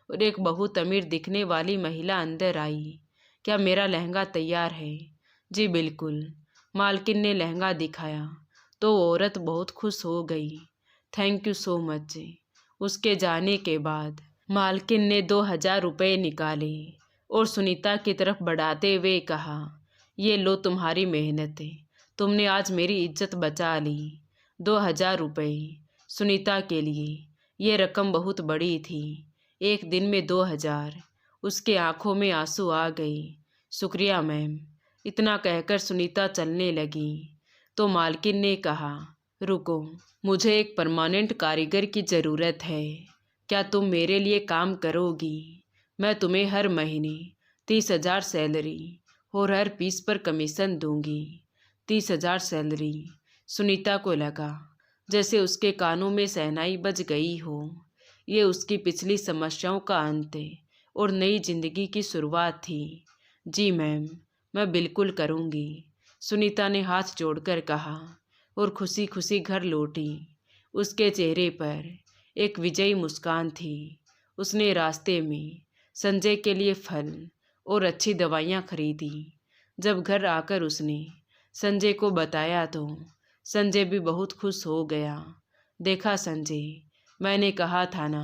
और एक बहुत अमीर दिखने वाली महिला अंदर आई। क्या मेरा लहंगा तैयार है? जी बिल्कुल। मालकिन ने लहंगा दिखाया तो वो औरत बहुत खुश हो गई। Thank you so much. उसके जाने के बाद मालकिन ने 2000 रुपये निकाले और सुनीता की तरफ बढ़ाते हुए कहा, ये लो तुम्हारी मेहनत है। तुमने आज मेरी इज्जत बचा ली। 2000 रुपये सुनीता के लिए ये रकम बहुत बड़ी थी। एक दिन में 2000। उसके आंखों में आंसू आ गए। शुक्रिया मैम। इतना कहकर सुनीता चलने लगी तो मालकिन ने कहा, रुको, मुझे एक परमानेंट कारीगर की ज़रूरत है। क्या तुम मेरे लिए काम करोगी? मैं तुम्हें हर महीने 30,000 सैलरी और हर पीस पर कमीशन दूंगी। 30,000 सैलरी। सुनीता को लगा जैसे उसके कानों में शहनाई बज गई हो। ये उसकी पिछली समस्याओं का अंत और नई जिंदगी की शुरुआत थी। जी मैम, मैं बिल्कुल करूँगी, सुनीता ने हाथ जोड़कर कहा और खुशी खुशी घर लौटी। उसके चेहरे पर एक विजयी मुस्कान थी। उसने रास्ते में संजय के लिए फल और अच्छी दवाइयाँ खरीदी। जब घर आकर उसने संजय को बताया तो संजय भी बहुत खुश हो गया। देखा संजय, मैंने कहा था ना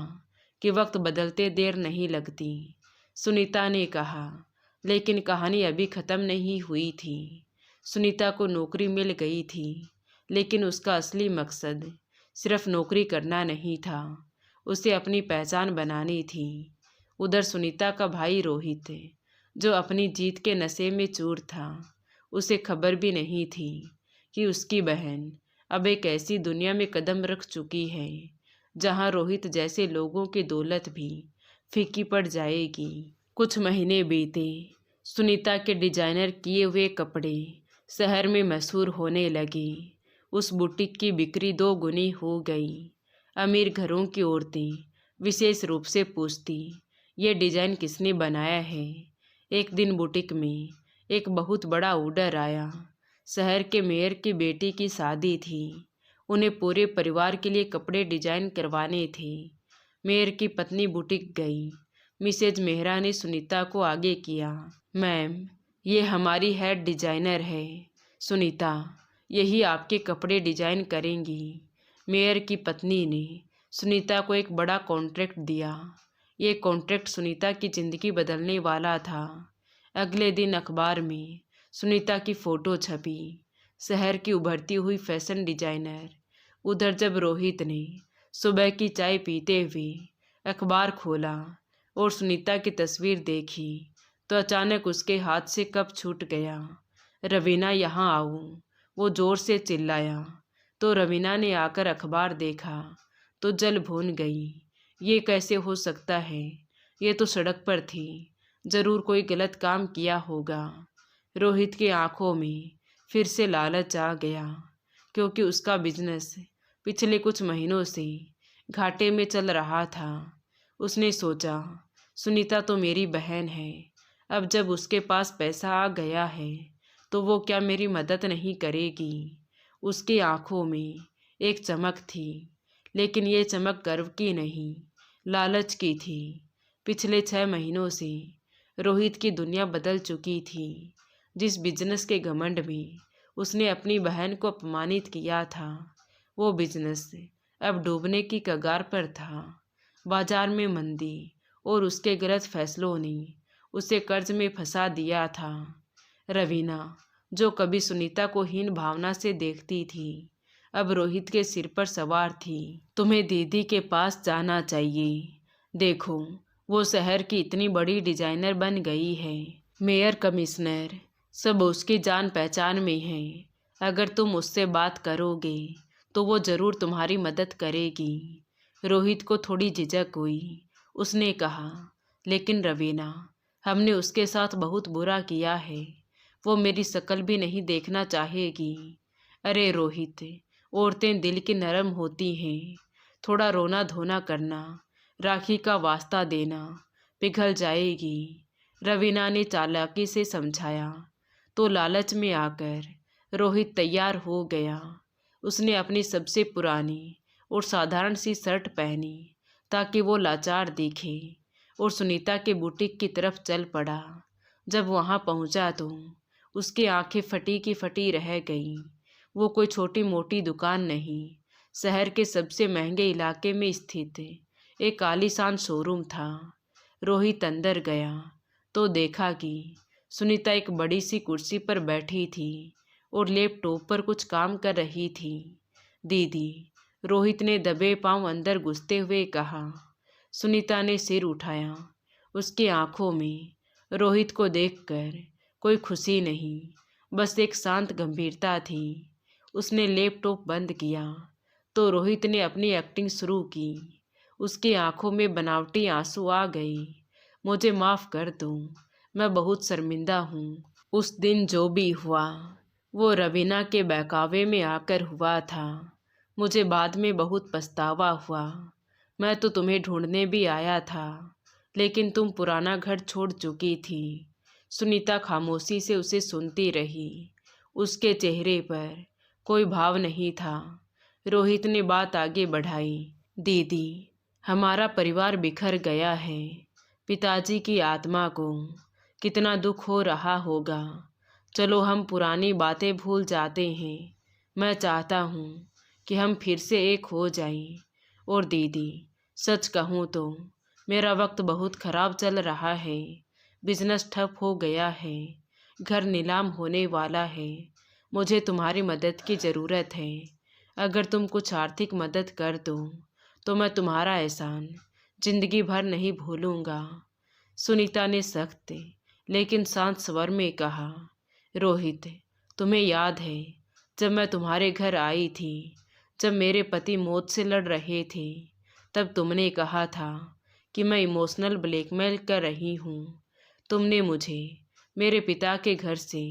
कि वक्त बदलते देर नहीं लगती, सुनीता ने कहा। लेकिन कहानी अभी ख़त्म नहीं हुई थी। सुनीता को नौकरी मिल गई थी, लेकिन उसका असली मकसद सिर्फ नौकरी करना नहीं था, उसे अपनी पहचान बनानी थी। उधर सुनीता का भाई रोहित, जो अपनी जीत के नशे में चूर था, उसे खबर भी नहीं थी कि उसकी बहन अब एक ऐसी दुनिया में कदम रख चुकी है जहां रोहित जैसे लोगों की दौलत भी फीकी पड़ जाएगी। कुछ महीने बीते। सुनीता के डिजाइनर किए हुए कपड़े शहर में मशहूर होने लगे। उस बुटीक की बिक्री 2 गुनी हो गई। अमीर घरों की औरतें विशेष रूप से पूछती, ये डिज़ाइन किसने बनाया है। एक दिन बुटीक में एक बहुत बड़ा ऑर्डर आया। शहर के मेयर की बेटी की शादी थी। उन्हें पूरे परिवार के लिए कपड़े डिजाइन करवाने थे। मेयर की पत्नी बुटीक गई। मिसेज मेहरा ने सुनीता को आगे किया। मैम, ये हमारी हेड डिजाइनर है सुनीता, यही आपके कपड़े डिजाइन करेंगी। मेयर की पत्नी ने सुनीता को एक बड़ा कॉन्ट्रैक्ट दिया। ये कॉन्ट्रैक्ट सुनीता की ज़िंदगी बदलने वाला था। अगले दिन अखबार में सुनीता की फ़ोटो छपी, शहर की उभरती हुई फैशन डिजाइनर। उधर जब रोहित ने सुबह की चाय पीते हुए अखबार खोला और सुनीता की तस्वीर देखी तो अचानक उसके हाथ से कप छूट गया। रवीना, यहाँ आओ, वो ज़ोर से चिल्लाया। तो रवीना ने आकर अखबार देखा तो जल भून गई। ये कैसे हो सकता है? ये तो सड़क पर थी, ज़रूर कोई गलत काम किया होगा। रोहित की आंखों में फिर से लालच आ गया, क्योंकि उसका बिजनेस पिछले कुछ महीनों से घाटे में चल रहा था। उसने सोचा, सुनीता तो मेरी बहन है, अब जब उसके पास पैसा आ गया है तो वो क्या मेरी मदद नहीं करेगी? उसकी आंखों में एक चमक थी, लेकिन ये चमक गर्व की नहीं, लालच की थी। पिछले 6 महीनों से रोहित की दुनिया बदल चुकी थी। जिस बिजनेस के घमंड में उसने अपनी बहन को अपमानित किया था, वो बिजनेस अब डूबने की कगार पर था। बाजार में मंदी और उसके गलत फैसलों ने उसे कर्ज में फंसा दिया था। रवीना, जो कभी सुनीता को हीन भावना से देखती थी, अब रोहित के सिर पर सवार थी। तुम्हें दीदी के पास जाना चाहिए। देखो, वो शहर की इतनी बड़ी डिजाइनर बन गई है, मेयर, कमिश्नर सब उसकी जान पहचान में हैं। अगर तुम उससे बात करोगे तो वो ज़रूर तुम्हारी मदद करेगी। रोहित को थोड़ी झिझक हुई। उसने कहा, लेकिन रवीना, हमने उसके साथ बहुत बुरा किया है, वो मेरी शक्ल भी नहीं देखना चाहेगी। अरे रोहित, औरतें दिल की नरम होती हैं, थोड़ा रोना धोना करना, राखी का वास्ता देना, पिघल जाएगी। रवीना ने चालाकी से समझाया। तो लालच में आकर रोहित तैयार हो गया। उसने अपनी सबसे पुरानी और साधारण सी शर्ट पहनी ताकि वो लाचार दिखे और सुनीता के बुटीक की तरफ चल पड़ा। जब वहाँ पहुँचा तो उसकी आंखें फटी की फटी रह गईं। वो कोई छोटी मोटी दुकान नहीं, शहर के सबसे महंगे इलाके में स्थित एक आलीशान शोरूम था। रोहित अंदर गया तो देखा कि सुनीता एक बड़ी सी कुर्सी पर बैठी थी और लैपटॉप पर कुछ काम कर रही थी। दीदी, रोहित ने दबे पांव अंदर घुसते हुए कहा। सुनीता ने सिर उठाया। उसकी आंखों में रोहित को देखकर कोई खुशी नहीं, बस एक शांत गंभीरता थी। उसने लैपटॉप बंद किया तो रोहित ने अपनी एक्टिंग शुरू की। उसकी आंखों में बनावटी आंसू आ गई। मुझे माफ़ कर दो, मैं बहुत शर्मिंदा हूँ। उस दिन जो भी हुआ वो रवीना के बहकावे में आकर हुआ था। मुझे बाद में बहुत पछतावा हुआ। मैं तो तुम्हें ढूंढने भी आया था, लेकिन तुम पुराना घर छोड़ चुकी थी। सुनीता खामोशी से उसे सुनती रही। उसके चेहरे पर कोई भाव नहीं था। रोहित ने बात आगे बढ़ाई। दीदी, हमारा परिवार बिखर गया है। पिताजी की आत्मा को कितना दुख हो रहा होगा। चलो हम पुरानी बातें भूल जाते हैं। मैं चाहता हूँ कि हम फिर से एक हो जाएं। और दीदी, सच कहूँ तो मेरा वक्त बहुत ख़राब चल रहा है। बिजनेस ठप हो गया है, घर नीलाम होने वाला है। मुझे तुम्हारी मदद की ज़रूरत है। अगर तुम कुछ आर्थिक मदद कर दो तो मैं तुम्हारा एहसान जिंदगी भर नहीं भूलूंगा। सुनीता ने सख्त लेकिन शांत स्वर में कहा। रोहित, तुम्हें याद है जब मैं तुम्हारे घर आई थी, जब मेरे पति मौत से लड़ रहे थे, तब तुमने कहा था कि मैं इमोशनल ब्लैकमेल कर रही हूँ। तुमने मुझे मेरे पिता के घर से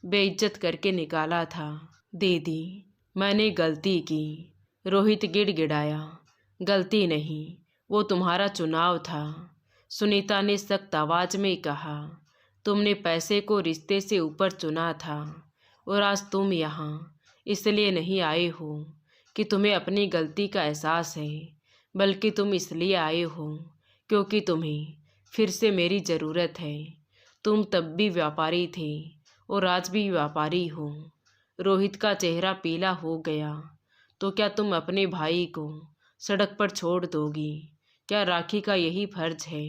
बेइज्जत करके निकाला था। दीदी, मैंने गलती की। रोहित गिड़गिड़ाया। गलती नहीं, वो तुम्हारा चुनाव था। सुनीता ने सख्त आवाज़ में कहा। तुमने पैसे को रिश्ते से ऊपर चुना था और आज तुम यहाँ इसलिए नहीं आए हो कि तुम्हें अपनी गलती का एहसास है, बल्कि तुम इसलिए आए हो क्योंकि तुम्हें फिर से मेरी ज़रूरत है। तुम तब भी व्यापारी थे और आज भी व्यापारी हो। रोहित का चेहरा पीला हो गया। तो क्या तुम अपने भाई को सड़क पर छोड़ दोगी? क्या राखी का यही फर्ज है?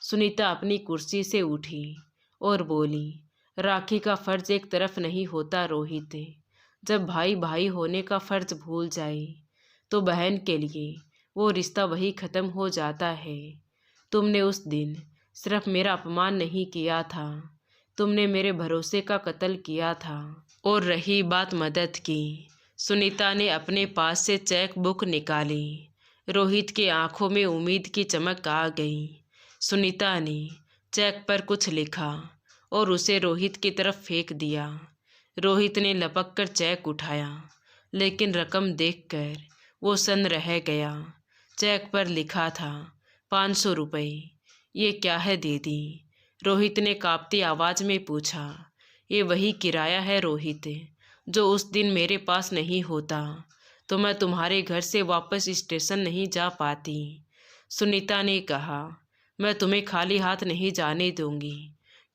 सुनीता अपनी कुर्सी से उठी और बोली, राखी का फर्ज एक तरफ नहीं होता रोहित। जब भाई भाई होने का फर्ज भूल जाए तो बहन के लिए वो रिश्ता वही ख़त्म हो जाता है। तुमने उस दिन सिर्फ मेरा अपमान नहीं किया था, तुमने मेरे भरोसे का कत्ल किया था। और रही बात मदद की, सुनीता ने अपने पास से चेक बुक निकाली। रोहित की आंखों में उम्मीद की चमक आ गई। सुनीता ने चेक पर कुछ लिखा और उसे रोहित की तरफ फेंक दिया। रोहित ने लपक कर चेक उठाया, लेकिन रकम देखकर वो सन्न रह गया। चेक पर लिखा था 500 रुपये। ये क्या है दीदी? रोहित ने कांपती आवाज़ में पूछा। ये वही किराया है रोहित, जो उस दिन मेरे पास नहीं होता तो मैं तुम्हारे घर से वापस स्टेशन नहीं जा पाती। सुनीता ने कहा, मैं तुम्हें खाली हाथ नहीं जाने दूंगी,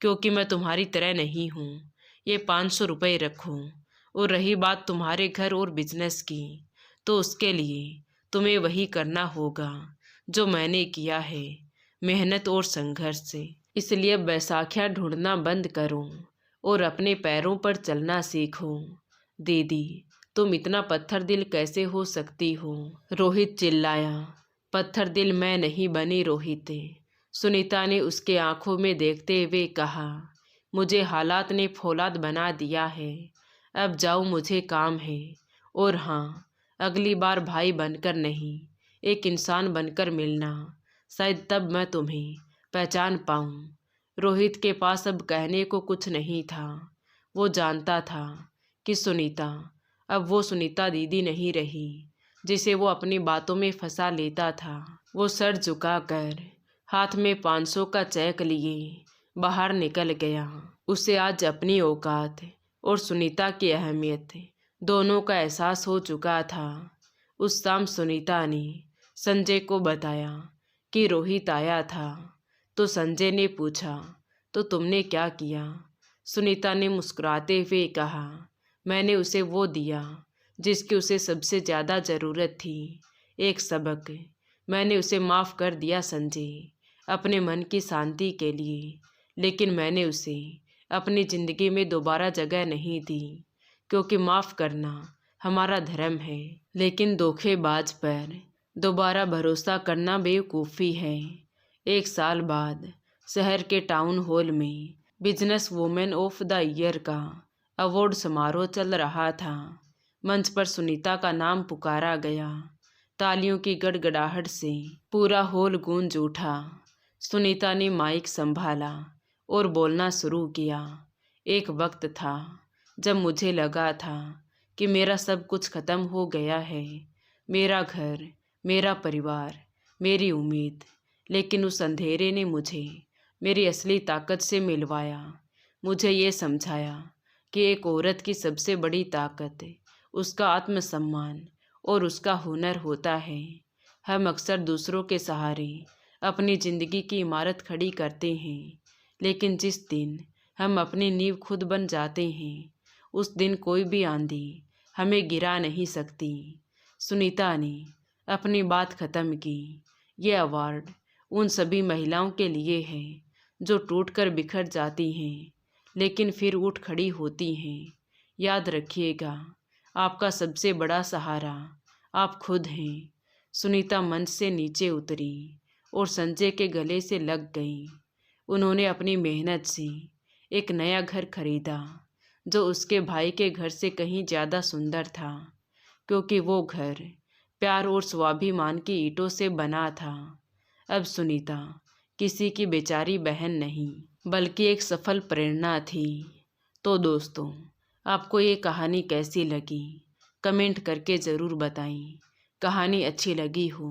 क्योंकि मैं तुम्हारी तरह नहीं हूँ। ये 500 रुपये रखो। और रही बात तुम्हारे घर और बिजनेस की, तो उसके लिए तुम्हें वही करना होगा जो मैंने किया है, मेहनत और संघर्ष से। इसलिए बैसाखियाँ ढूंढना बंद करो और अपने पैरों पर चलना सीखो। दीदी, तुम इतना पत्थर दिल कैसे हो सकती हो? रोहित चिल्लाया। पत्थर दिल मैं नहीं बनी रोहित, सुनीता ने उसके आंखों में देखते हुए कहा। मुझे हालात ने फौलाद बना दिया है। अब जाओ, मुझे काम है। और हाँ, अगली बार भाई बनकर नहीं, एक इंसान बनकर मिलना। शायद तब मैं तुम्हें पहचान पाऊँ। रोहित के पास अब कहने को कुछ नहीं था। वो जानता था कि सुनीता अब वो सुनीता दीदी नहीं रही जिसे वो अपनी बातों में फंसा लेता था। वो सर झुकाकर हाथ में 500 का चेक लिए बाहर निकल गया। उसे आज अपनी औकात और सुनीता की अहमियत दोनों का एहसास हो चुका था। उस शाम सुनीता ने संजय को बताया कि रोहित आया था, तो संजय ने पूछा, तो तुमने क्या किया? सुनीता ने मुस्कुराते हुए कहा, मैंने उसे वो दिया जिसकी उसे सबसे ज़्यादा ज़रूरत थी, एक सबक। मैंने उसे माफ़ कर दिया संजय, अपने मन की शांति के लिए। लेकिन मैंने उसे अपनी ज़िंदगी में दोबारा जगह नहीं दी, क्योंकि माफ़ करना हमारा धर्म है, लेकिन धोखेबाज पर दोबारा भरोसा करना बेवकूफ़ी है। 1 साल बाद शहर के टाउन हॉल में business women of the year का अवार्ड समारोह चल रहा था। मंच पर सुनीता का नाम पुकारा गया। तालियों की गड़गड़ाहट से पूरा हॉल गूंज उठा। सुनीता ने माइक संभाला और बोलना शुरू किया। एक वक्त था जब मुझे लगा था कि मेरा सब कुछ ख़त्म हो गया है, मेरा घर, मेरा परिवार, मेरी उम्मीद। लेकिन उस अंधेरे ने मुझे मेरी असली ताकत से मिलवाया। मुझे ये समझाया कि एक औरत की सबसे बड़ी ताकत उसका आत्मसम्मान और उसका हुनर होता है। हम अक्सर दूसरों के सहारे अपनी ज़िंदगी की इमारत खड़ी करते हैं, लेकिन जिस दिन हम अपनी नींव खुद बन जाते हैं, उस दिन कोई भी आंधी हमें गिरा नहीं सकती। सुनीता ने अपनी बात ख़त्म की। ये अवार्ड उन सभी महिलाओं के लिए है जो टूटकर बिखर जाती हैं, लेकिन फिर उठ खड़ी होती हैं। याद रखिएगा, आपका सबसे बड़ा सहारा आप खुद हैं। सुनीता मंच से नीचे उतरी और संजय के गले से लग गई। उन्होंने अपनी मेहनत से एक नया घर खरीदा, जो उसके भाई के घर से कहीं ज़्यादा सुंदर था, क्योंकि वो घर प्यार और स्वाभिमान की ईंटों से बना था। अब सुनीता किसी की बेचारी बहन नहीं, बल्कि एक सफल प्रेरणा थी। तो दोस्तों, आपको ये कहानी कैसी लगी कमेंट करके ज़रूर बताएं। कहानी अच्छी लगी हो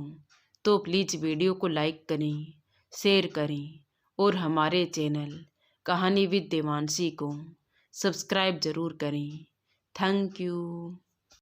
तो प्लीज़ वीडियो को लाइक करें, शेयर करें और हमारे चैनल कहानी विद देवांशी को सब्सक्राइब ज़रूर करें। Thank you.